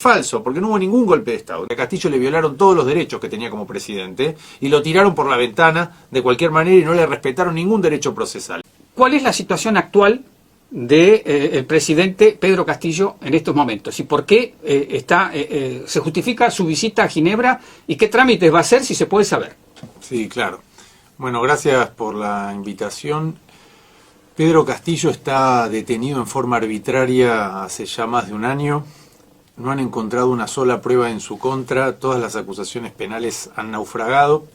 Falso, porque no hubo ningún golpe de Estado. A Castillo le violaron todos los derechos que tenía como presidente y lo tiraron por la ventana de cualquier manera y no le respetaron ningún derecho procesal. ¿Cuál es la situación actual del presidente Pedro Castillo en estos momentos? ¿Y por qué se justifica su visita a Ginebra? ¿Y qué trámites va a hacer, si se puede saber? Sí, claro. Bueno, gracias por la invitación. Pedro Castillo está detenido en forma arbitraria hace ya más de un año. No han encontrado una sola prueba en su contra, todas las acusaciones penales han naufragado,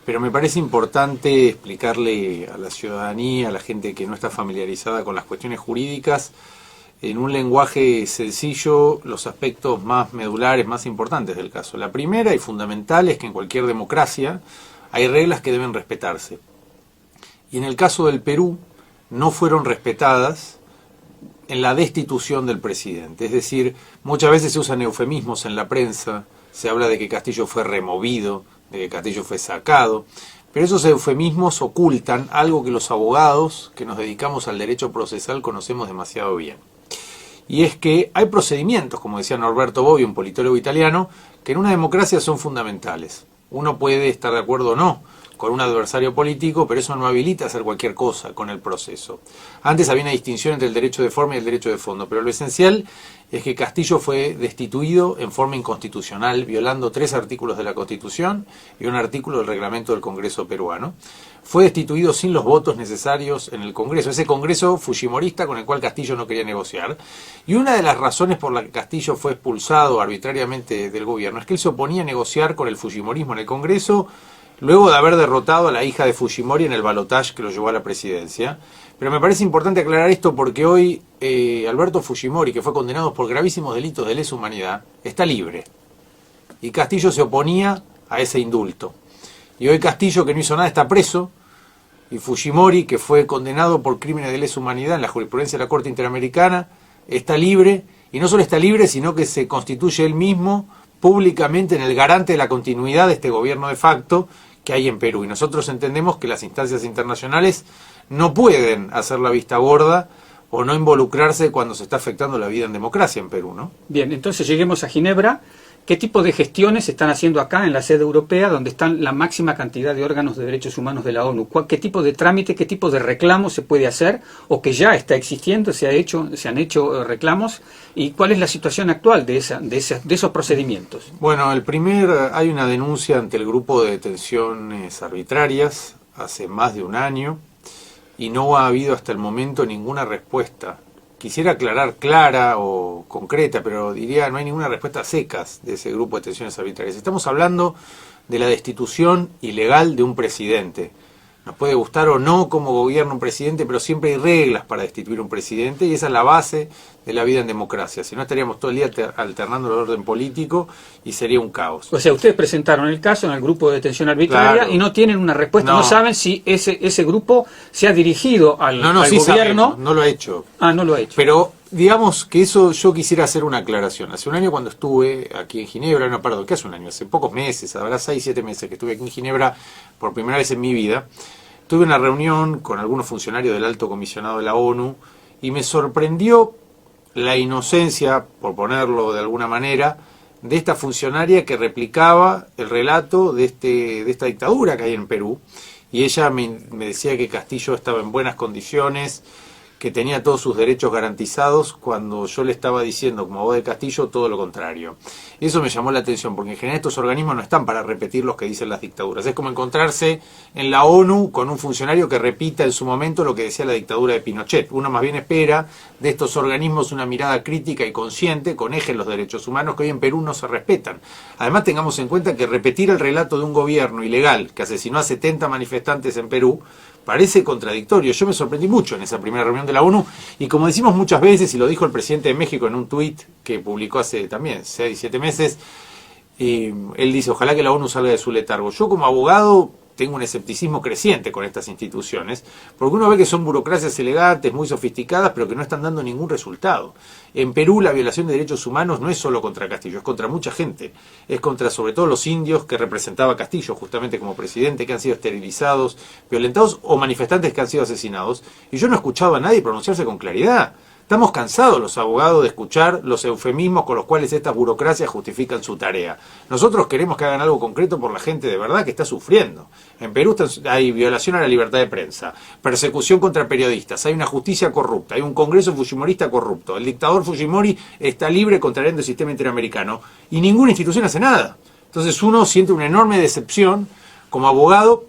pero me parece importante explicarle a la ciudadanía, a la gente que no está familiarizada con las cuestiones jurídicas, en un lenguaje sencillo, los aspectos más medulares, más importantes del caso. La primera y fundamental es que en cualquier democracia hay reglas que deben respetarse. Y en el caso del Perú no fueron respetadas en la destitución del presidente. Es decir, muchas veces se usan eufemismos en la prensa, se habla de que Castillo fue removido, de que Castillo fue sacado, pero esos eufemismos ocultan algo que los abogados que nos dedicamos al derecho procesal conocemos demasiado bien. Y es que hay procedimientos, como decía Norberto Bobbio, un politólogo italiano, que en una democracia son fundamentales. Uno puede estar de acuerdo o no con un adversario político, pero eso no habilita hacer cualquier cosa con el proceso. Antes había una distinción entre el derecho de forma y el derecho de fondo, pero lo esencial es que Castillo fue destituido en forma inconstitucional, violando 3 artículos de la Constitución y un artículo del reglamento del Congreso peruano. Fue destituido sin los votos necesarios en el Congreso, ese Congreso fujimorista con el cual Castillo no quería negociar. Y una de las razones por la que Castillo fue expulsado arbitrariamente del gobierno es que él se oponía a negociar con el fujimorismo en el Congreso, luego de haber derrotado a la hija de Fujimori en el balotaje que lo llevó a la presidencia. Pero me parece importante aclarar esto porque hoy Alberto Fujimori, que fue condenado por gravísimos delitos de lesa humanidad, está libre. Y Castillo se oponía a ese indulto. Y hoy Castillo, que no hizo nada, está preso. Y Fujimori, que fue condenado por crímenes de lesa humanidad en la jurisprudencia de la Corte Interamericana, está libre. Y no solo está libre, sino que se constituye él mismo públicamente en el garante de la continuidad de este gobierno de facto que hay en Perú. Y nosotros entendemos que las instancias internacionales no pueden hacer la vista gorda o no involucrarse cuando se está afectando la vida en democracia en Perú, ¿no? Bien, entonces lleguemos a Ginebra. ¿Qué tipo de gestiones se están haciendo acá en la sede europea, donde están la máxima cantidad de órganos de derechos humanos de la ONU? ¿Qué tipo de trámite, qué tipo de reclamo se puede hacer o que ya está existiendo, se han hecho reclamos? ¿Y cuál es la situación actual de esos procedimientos? Bueno, hay una denuncia ante el grupo de detenciones arbitrarias hace más de un año y no ha habido hasta el momento ninguna respuesta. Quisiera aclarar clara o concreta, pero diría no hay ninguna respuesta a secas de ese grupo de detenciones arbitrarias. Estamos hablando de la destitución ilegal de un presidente. Nos puede gustar o no cómo gobierna un presidente, pero siempre hay reglas para destituir un presidente y esa es la base de la vida en democracia. Si no, estaríamos todo el día alternando el orden político y sería un caos. O sea, ustedes presentaron el caso en el grupo de detención arbitraria, claro, y no tienen una respuesta, no saben si ese grupo se ha dirigido al sí gobierno. Sabemos, no lo ha hecho. No lo ha hecho. Pero digamos que eso yo quisiera hacer una aclaración. Hace un año cuando estuve aquí en Ginebra, ¿qué hace un año? Hace pocos meses, habrá 6, 7 meses que estuve aquí en Ginebra por primera vez en mi vida. Tuve una reunión con algunos funcionarios del Alto Comisionado de la ONU y me sorprendió la inocencia, por ponerlo de alguna manera, de esta funcionaria que replicaba el relato de esta dictadura que hay en Perú. Y ella me decía que Castillo estaba en buenas condiciones, que tenía todos sus derechos garantizados, cuando yo le estaba diciendo, como voz de Castillo, todo lo contrario. Eso me llamó la atención, porque en general estos organismos no están para repetir lo que dicen las dictaduras. Es como encontrarse en la ONU con un funcionario que repita en su momento lo que decía la dictadura de Pinochet. Uno más bien espera de estos organismos una mirada crítica y consciente, con eje en los derechos humanos, que hoy en Perú no se respetan. Además, tengamos en cuenta que repetir el relato de un gobierno ilegal que asesinó a 70 manifestantes en Perú parece contradictorio. Yo me sorprendí mucho en esa primera reunión de la ONU y como decimos muchas veces, y lo dijo el presidente de México en un tuit que publicó hace también 6, 7 meses, él dice, ojalá que la ONU salga de su letargo. Yo como abogado tengo un escepticismo creciente con estas instituciones, porque uno ve que son burocracias elegantes, muy sofisticadas, pero que no están dando ningún resultado. En Perú la violación de derechos humanos no es solo contra Castillo, es contra mucha gente. Es contra sobre todo los indios que representaba Castillo justamente como presidente, que han sido esterilizados, violentados, o manifestantes que han sido asesinados. Y yo no he escuchado a nadie pronunciarse con claridad. Estamos cansados los abogados de escuchar los eufemismos con los cuales estas burocracias justifican su tarea. Nosotros queremos que hagan algo concreto por la gente de verdad que está sufriendo. En Perú hay violación a la libertad de prensa, persecución contra periodistas, hay una justicia corrupta, hay un Congreso fujimorista corrupto, el dictador Fujimori está libre contrariando el sistema interamericano y ninguna institución hace nada. Entonces uno siente una enorme decepción como abogado,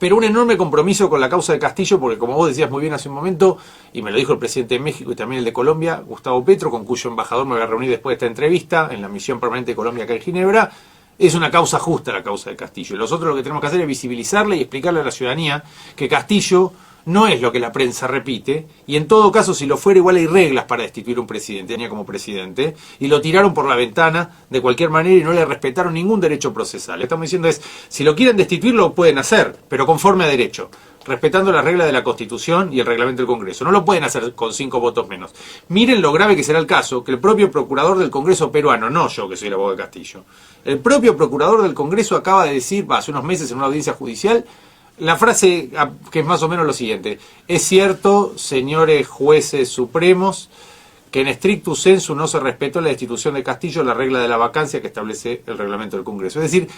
pero un enorme compromiso con la causa de Castillo, porque como vos decías muy bien hace un momento, y me lo dijo el presidente de México y también el de Colombia, Gustavo Petro, con cuyo embajador me voy a reunir después de esta entrevista, en la misión permanente de Colombia acá en Ginebra, es una causa justa la causa de Castillo. Y nosotros lo que tenemos que hacer es visibilizarle y explicarle a la ciudadanía que Castillo no es lo que la prensa repite, y en todo caso, si lo fuera, igual hay reglas para destituir un presidente, tenía como presidente, y lo tiraron por la ventana de cualquier manera y no le respetaron ningún derecho procesal. Lo que estamos diciendo es, si lo quieren destituir, lo pueden hacer, pero conforme a derecho, respetando las reglas de la Constitución y el reglamento del Congreso. No lo pueden hacer con 5 votos menos. Miren lo grave que será el caso, que el propio procurador del Congreso peruano, no yo que soy el abogado de Castillo, el propio procurador del Congreso acaba de decir, hace unos meses en una audiencia judicial, la frase que es más o menos lo siguiente: es cierto, señores jueces supremos, que en stricto sensu no se respetó la destitución de Castillo, la regla de la vacancia que establece el reglamento del Congreso. Es decir,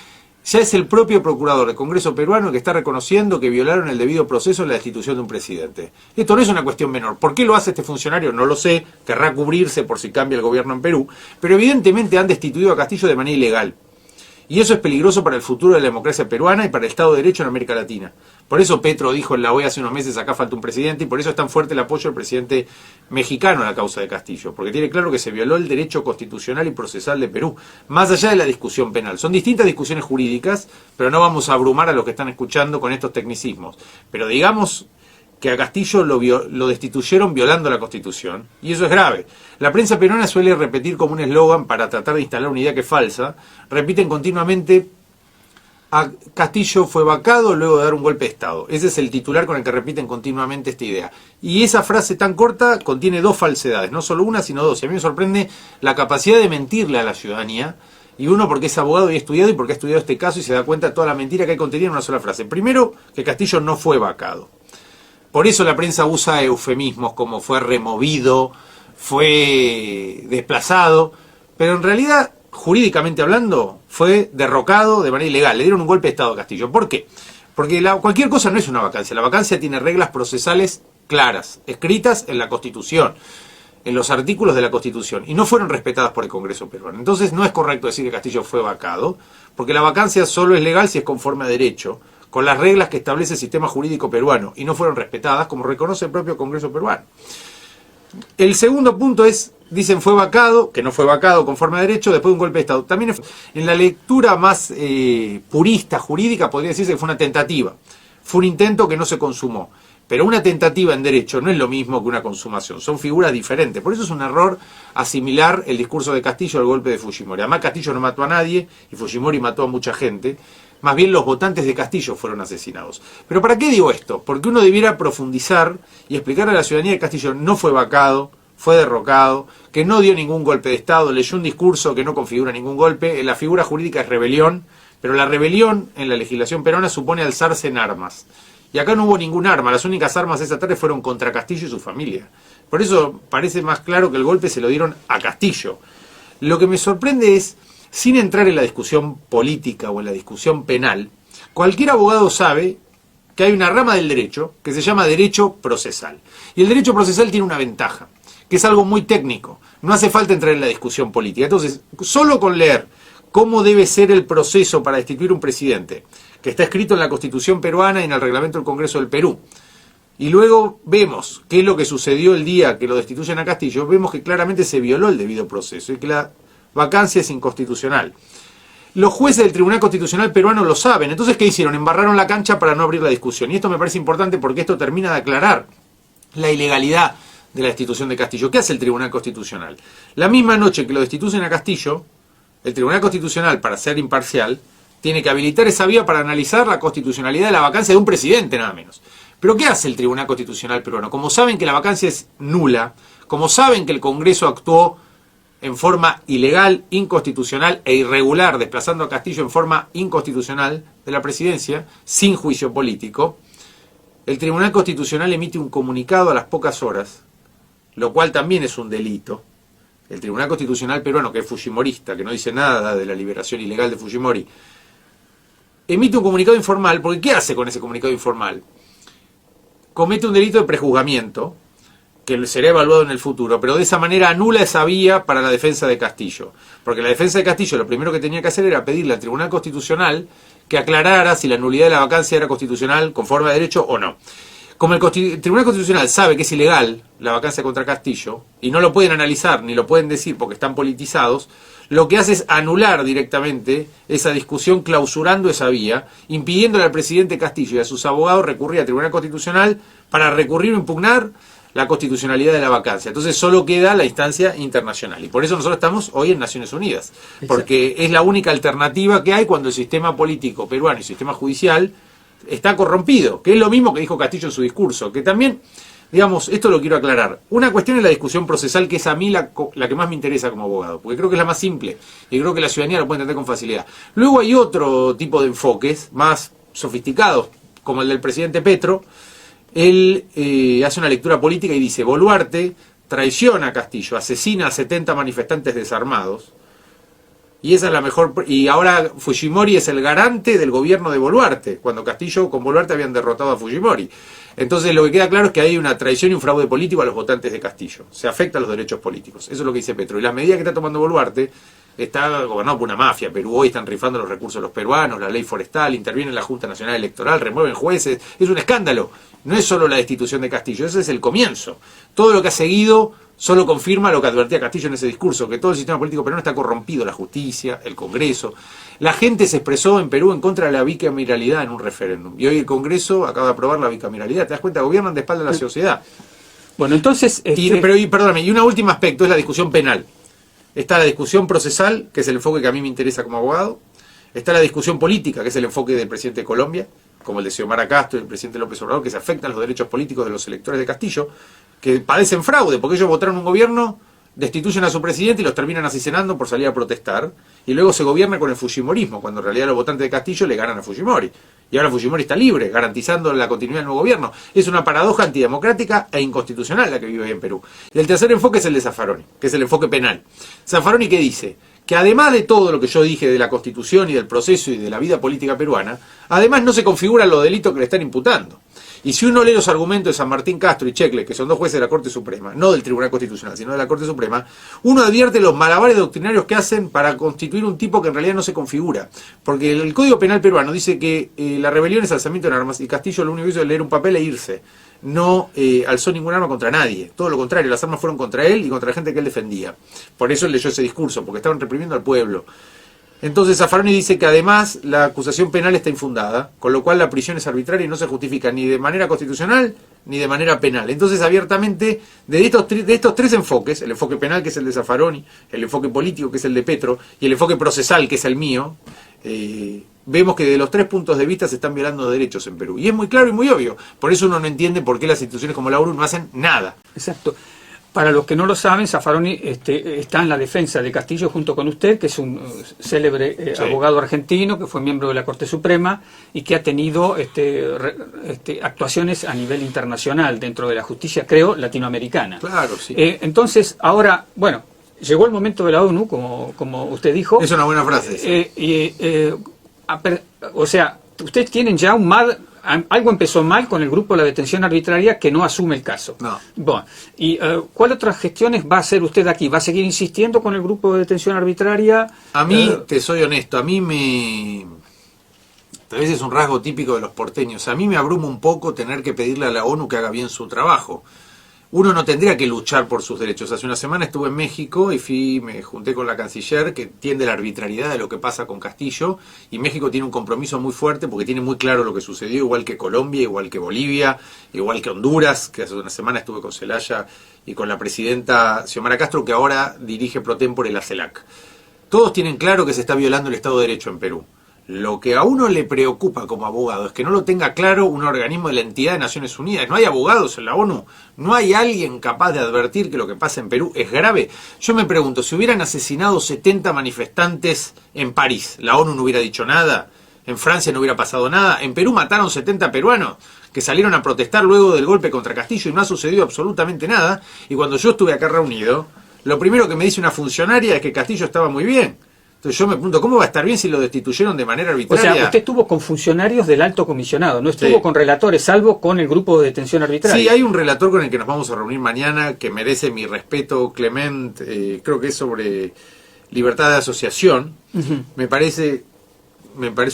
ya es el propio procurador del Congreso peruano que está reconociendo que violaron el debido proceso en la destitución de un presidente. Esto no es una cuestión menor. ¿Por qué lo hace este funcionario? No lo sé, querrá cubrirse por si cambia el gobierno en Perú, pero evidentemente han destituido a Castillo de manera ilegal. Y eso es peligroso para el futuro de la democracia peruana y para el Estado de Derecho en América Latina. Por eso Petro dijo en la OEA hace unos meses, acá falta un presidente, y por eso es tan fuerte el apoyo del presidente mexicano a la causa de Castillo, porque tiene claro que se violó el derecho constitucional y procesal de Perú, más allá de la discusión penal. Son distintas discusiones jurídicas, pero no vamos a abrumar a los que están escuchando con estos tecnicismos. Pero digamos que a Castillo lo destituyeron violando la Constitución, y eso es grave. La prensa peruana suele repetir como un eslogan para tratar de instalar una idea que es falsa, repiten continuamente: a Castillo fue vacado luego de dar un golpe de Estado. Ese es el titular con el que repiten continuamente esta idea. Y esa frase tan corta contiene dos falsedades, no solo una, sino dos. Y a mí me sorprende la capacidad de mentirle a la ciudadanía, y uno porque es abogado y ha estudiado, y porque ha estudiado este caso y se da cuenta de toda la mentira que hay contenida en una sola frase. Primero, que Castillo no fue vacado. Por eso la prensa usa eufemismos como fue removido, fue desplazado, pero en realidad, jurídicamente hablando, fue derrocado de manera ilegal. Le dieron un golpe de Estado a Castillo. ¿Por qué? Porque cualquier cosa no es una vacancia. La vacancia tiene reglas procesales claras, escritas en la Constitución, en los artículos de la Constitución, y no fueron respetadas por el Congreso peruano. Entonces no es correcto decir que Castillo fue vacado, porque la vacancia solo es legal si es conforme a derecho, con las reglas que establece el sistema jurídico peruano, y no fueron respetadas, como reconoce el propio Congreso peruano. El segundo punto es, dicen fue vacado, que no fue vacado conforme a derecho, después de un golpe de Estado. También en la lectura más purista, jurídica, podría decirse que fue una tentativa. Fue un intento que no se consumó. Pero una tentativa en derecho no es lo mismo que una consumación, son figuras diferentes. Por eso es un error asimilar el discurso de Castillo al golpe de Fujimori. Además, Castillo no mató a nadie y Fujimori mató a mucha gente. Más bien los votantes de Castillo fueron asesinados. ¿Pero para qué digo esto? Porque uno debiera profundizar y explicarle a la ciudadanía que Castillo no fue vacado, fue derrocado, que no dio ningún golpe de Estado, leyó un discurso que no configura ningún golpe. La figura jurídica es rebelión, pero la rebelión en la legislación peruana supone alzarse en armas. Y acá no hubo ningún arma, las únicas armas esa tarde fueron contra Castillo y su familia. Por eso parece más claro que el golpe se lo dieron a Castillo. Lo que me sorprende es, sin entrar en la discusión política o en la discusión penal, cualquier abogado sabe que hay una rama del derecho que se llama derecho procesal. Y el derecho procesal tiene una ventaja, que es algo muy técnico. No hace falta entrar en la discusión política. Entonces, solo con leer cómo debe ser el proceso para destituir un presidente, que está escrito en la Constitución peruana y en el reglamento del Congreso del Perú, y luego vemos qué es lo que sucedió el día que lo destituyen a Castillo, vemos que claramente se violó el debido proceso y que la vacancia es inconstitucional. Los jueces del Tribunal Constitucional peruano lo saben. Entonces, ¿qué hicieron? Embarraron la cancha para no abrir la discusión. Y esto me parece importante porque esto termina de aclarar la ilegalidad de la destitución de Castillo. ¿Qué hace el Tribunal Constitucional? La misma noche que lo destituyen a Castillo, el Tribunal Constitucional, para ser imparcial, tiene que habilitar esa vía para analizar la constitucionalidad de la vacancia de un presidente, nada menos. Pero ¿qué hace el Tribunal Constitucional peruano? Como saben que la vacancia es nula, como saben que el Congreso actuó en forma ilegal, inconstitucional e irregular, desplazando a Castillo en forma inconstitucional de la presidencia, sin juicio político, el Tribunal Constitucional emite un comunicado a las pocas horas lo cual también es un delito. El Tribunal Constitucional peruano, que es fujimorista, que no dice nada de la liberación ilegal de Fujimori, emite un comunicado informal, porque ¿qué hace con ese comunicado informal? Comete un delito de prejuzgamiento, que será evaluado en el futuro, pero de esa manera anula esa vía para la defensa de Castillo. Porque la defensa de Castillo lo primero que tenía que hacer era pedirle al Tribunal Constitucional que aclarara si la nulidad de la vacancia era constitucional conforme a derecho o no. Como el Tribunal Constitucional sabe que es ilegal la vacancia contra Castillo, y no lo pueden analizar ni lo pueden decir porque están politizados, lo que hace es anular directamente esa discusión, clausurando esa vía, impidiéndole al presidente Castillo y a sus abogados recurrir al Tribunal Constitucional para recurrir o impugnar la constitucionalidad de la vacancia. Entonces solo queda la instancia internacional. Y por eso nosotros estamos hoy en Naciones Unidas. Porque es la única alternativa que hay cuando el sistema político peruano y el sistema judicial está corrompido. Que es lo mismo que dijo Castillo en su discurso. Que también, digamos, esto lo quiero aclarar. Una cuestión es la discusión procesal, que es a mí la que más me interesa como abogado. Porque creo que es la más simple. Y creo que la ciudadanía lo puede entender con facilidad. Luego hay otro tipo de enfoques más sofisticados, como el del presidente Petro. Él hace una lectura política y dice: Boluarte traiciona a Castillo, asesina a 70 manifestantes desarmados, y esa es la mejor. Y ahora Fujimori es el garante del gobierno de Boluarte, cuando Castillo con Boluarte habían derrotado a Fujimori. Entonces lo que queda claro es que hay una traición y un fraude político a los votantes de Castillo. Se afecta a los derechos políticos. Eso es lo que dice Petro. Y las medidas que está tomando Boluarte, está gobernado por una mafia. Perú hoy están rifando los recursos de los peruanos, la ley forestal, interviene en la Junta Nacional Electoral, remueven jueces. Es un escándalo. No es solo la destitución de Castillo, ese es el comienzo. Todo lo que ha seguido solo confirma lo que advertía Castillo en ese discurso, que todo el sistema político peruano está corrompido, la justicia, el Congreso. La gente se expresó en Perú en contra de la bicameralidad en un referéndum. Y hoy el Congreso acaba de aprobar la bicameralidad. ¿Te das cuenta? Gobiernan de espalda a la sociedad. Bueno, entonces... Perdóname, y un último aspecto es la discusión penal. Está la discusión procesal, que es el enfoque que a mí me interesa como abogado. Está la discusión política, que es el enfoque del presidente de Colombia, como el de Xiomara Castro y el presidente López Obrador, que se afectan los derechos políticos de los electores de Castillo, que padecen fraude, porque ellos votaron un gobierno, destituyen a su presidente y los terminan asesinando por salir a protestar, y luego se gobierna con el fujimorismo, cuando en realidad los votantes de Castillo le ganan a Fujimori. Y ahora Fujimori está libre, garantizando la continuidad del nuevo gobierno. Es una paradoja antidemocrática e inconstitucional la que vive hoy en Perú. Y el tercer enfoque es el de Zaffaroni, que es el enfoque penal. Zaffaroni, ¿qué dice? Que además de todo lo que yo dije de la Constitución y del proceso y de la vida política peruana, además no se configuran los delitos que le están imputando. Y si uno lee los argumentos de San Martín Castro y Checle, que son dos jueces de la Corte Suprema, no del Tribunal Constitucional, sino de la Corte Suprema, uno advierte los malabares doctrinarios que hacen para constituir un tipo que en realidad no se configura. Porque el Código Penal peruano dice que la rebelión es alzamiento en armas, y Castillo lo único que hizo es leer un papel e irse. No alzó ningún arma contra nadie. Todo lo contrario, las armas fueron contra él y contra la gente que él defendía. Por eso él leyó ese discurso, porque estaban reprimiendo al pueblo. Entonces Zaffaroni dice que además la acusación penal está infundada, con lo cual la prisión es arbitraria y no se justifica ni de manera constitucional ni de manera penal. Entonces abiertamente, de estos tres enfoques, el enfoque penal, que es el de Zaffaroni, el enfoque político, que es el de Petro, y el enfoque procesal, que es el mío, vemos que de los tres puntos de vista se están violando derechos en Perú. Y es muy claro y muy obvio. Por eso uno no entiende por qué las instituciones como la ONU no hacen nada. Exacto. Para los que no lo saben, Zaffaroni está en la defensa de Castillo junto con usted, que es un célebre abogado argentino, que fue miembro de la Corte Suprema y que ha tenido actuaciones a nivel internacional dentro de la justicia, creo, latinoamericana. Claro, sí. Entonces, ahora, bueno, llegó el momento de la ONU, como usted dijo. Es una buena frase. O sea, ustedes tienen ya algo empezó mal con el grupo de la detención arbitraria, que no asume el caso. No. Bueno, ¿y cuál otras gestiones va a hacer usted aquí? ¿Va a seguir insistiendo con el grupo de detención arbitraria? A mí, te soy honesto, a mí tal vez es un rasgo típico de los porteños. A mí me abruma un poco tener que pedirle a la ONU que haga bien su trabajo. Uno no tendría que luchar por sus derechos. Hace una semana estuve en México y me junté con la canciller, que entiende la arbitrariedad de lo que pasa con Castillo, y México tiene un compromiso muy fuerte porque tiene muy claro lo que sucedió, igual que Colombia, igual que Bolivia, igual que Honduras, que hace una semana estuve con Zelaya y con la presidenta Xiomara Castro, que ahora dirige pro tempore la CELAC. Todos tienen claro que se está violando el Estado de Derecho en Perú. Lo que a uno le preocupa como abogado es que no lo tenga claro un organismo de la entidad de Naciones Unidas. No hay abogados en la ONU, no hay alguien capaz de advertir que lo que pasa en Perú es grave. Yo me pregunto, si hubieran asesinado 70 manifestantes en París, ¿la ONU no hubiera dicho nada? En Francia no hubiera pasado nada. En Perú mataron 70 peruanos que salieron a protestar luego del golpe contra Castillo y no ha sucedido absolutamente nada. Y cuando yo estuve acá reunido, lo primero que me dice una funcionaria es que Castillo estaba muy bien. Entonces yo me pregunto, ¿cómo va a estar bien si lo destituyeron de manera arbitraria? O sea, usted estuvo con funcionarios del alto comisionado, no estuvo con relatores, salvo con el grupo de detención arbitraria. Sí, hay un relator con el que nos vamos a reunir mañana que merece mi respeto, Clement, creo que es sobre libertad de asociación. Me parece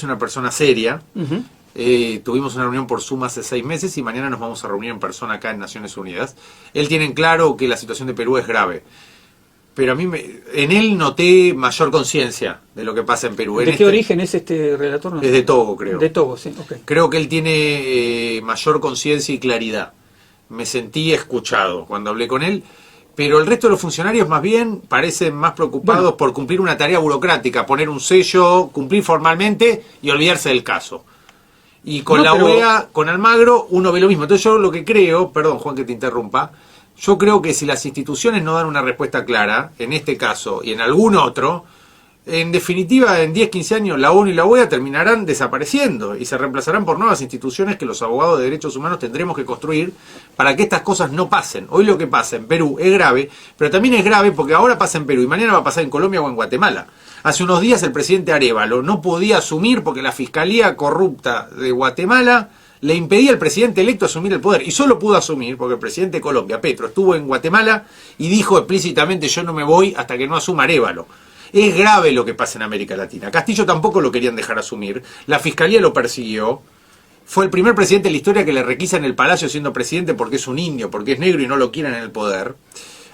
una persona seria. Tuvimos una reunión por Zoom hace 6 meses y mañana nos vamos a reunir en persona acá en Naciones Unidas. Él tiene en claro que la situación de Perú es grave. Pero a mí, en él noté mayor conciencia de lo que pasa en Perú. ¿De qué origen es este relator? No es de Togo, creo. De Togo, sí. Okay. Creo que él tiene mayor conciencia y claridad. Me sentí escuchado cuando hablé con él. Pero el resto de los funcionarios más bien parecen más preocupados por cumplir una tarea burocrática, poner un sello, cumplir formalmente y olvidarse del caso. Y con la OEA, con Almagro, uno ve lo mismo. Entonces yo lo que creo, perdón Juan que te interrumpa, yo creo que si las instituciones no dan una respuesta clara, en este caso y en algún otro, en definitiva en 10, 15 años la ONU y la OEA terminarán desapareciendo y se reemplazarán por nuevas instituciones que los abogados de derechos humanos tendremos que construir para que estas cosas no pasen. Hoy lo que pasa en Perú es grave, pero también es grave porque ahora pasa en Perú y mañana va a pasar en Colombia o en Guatemala. Hace unos días el presidente Arévalo no podía asumir porque la Fiscalía Corrupta de Guatemala le impedía al presidente electo asumir el poder. Y solo pudo asumir porque el presidente de Colombia, Petro, estuvo en Guatemala y dijo explícitamente yo no me voy hasta que no asuma Arévalo. Es grave lo que pasa en América Latina. Castillo tampoco lo querían dejar asumir. La Fiscalía lo persiguió. Fue el primer presidente de la historia que le requisan el palacio siendo presidente porque es un indio, porque es negro y no lo quieren en el poder.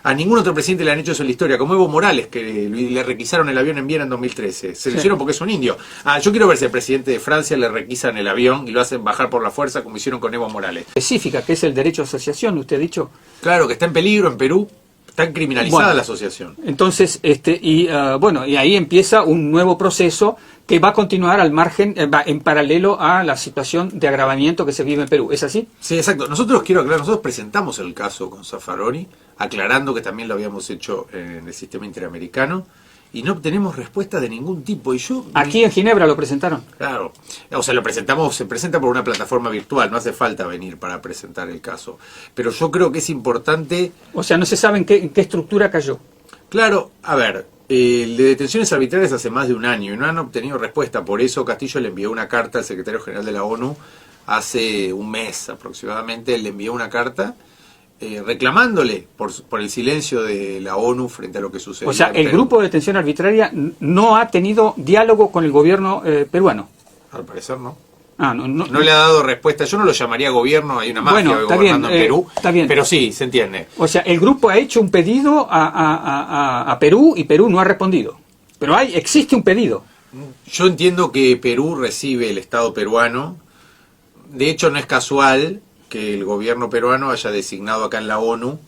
A ningún otro presidente le han hecho eso en la historia, como Evo Morales, que le requisaron el avión en Viena en 2013. Se lo hicieron porque es un indio. Yo quiero ver si al presidente de Francia le requisan el avión y lo hacen bajar por la fuerza como hicieron con Evo Morales. Específica, que es el derecho a asociación, usted ha dicho. Claro, que está en peligro en Perú. Está criminalizada la asociación. Entonces, y ahí empieza un nuevo proceso que va a continuar al margen, va en paralelo a la situación de agravamiento que se vive en Perú. ¿Es así? Sí, exacto. Nosotros presentamos el caso con Zaffaroni, aclarando que también lo habíamos hecho en el sistema interamericano, y no obtenemos respuesta de ningún tipo. Y aquí en Ginebra lo presentaron. Claro. O sea, se presenta por una plataforma virtual, no hace falta venir para presentar el caso. Pero yo creo que es importante... O sea, no se sabe en qué estructura cayó. Claro, a ver, el de detenciones arbitrarias hace más de un año y no han obtenido respuesta. Por eso Castillo le envió una carta al secretario general de la ONU hace un mes aproximadamente. Él le envió una carta reclamándole por el silencio de la ONU frente a lo que sucedió. O sea, el grupo de detención arbitraria no ha tenido diálogo con el gobierno peruano. Al parecer no. No le ha dado respuesta. Yo no lo llamaría gobierno, hay una mafia gobernando en Perú. Está bien. Pero sí, se entiende. O sea, el grupo ha hecho un pedido a Perú y Perú no ha respondido. Pero existe un pedido. Yo entiendo que Perú recibe el Estado peruano. De hecho, no es casual que el gobierno peruano haya designado acá en la ONU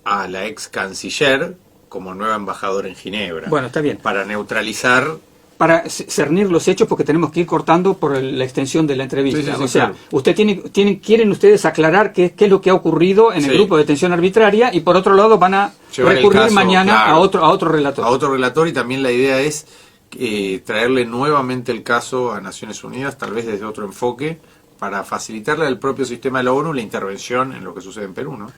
a la ex canciller como nueva embajadora en Ginebra. Bueno, está bien. Para neutralizar... Para cernir los hechos, porque tenemos que ir cortando por la extensión de la entrevista. Sí, o sea, claro. usted quieren ustedes aclarar qué es lo que ha ocurrido en el grupo de detención arbitraria y por otro lado van a recurrir mañana a otro relator. A otro relator, y también la idea es traerle nuevamente el caso a Naciones Unidas, tal vez desde otro enfoque, para facilitarle al propio sistema de la ONU la intervención en lo que sucede en Perú, ¿no?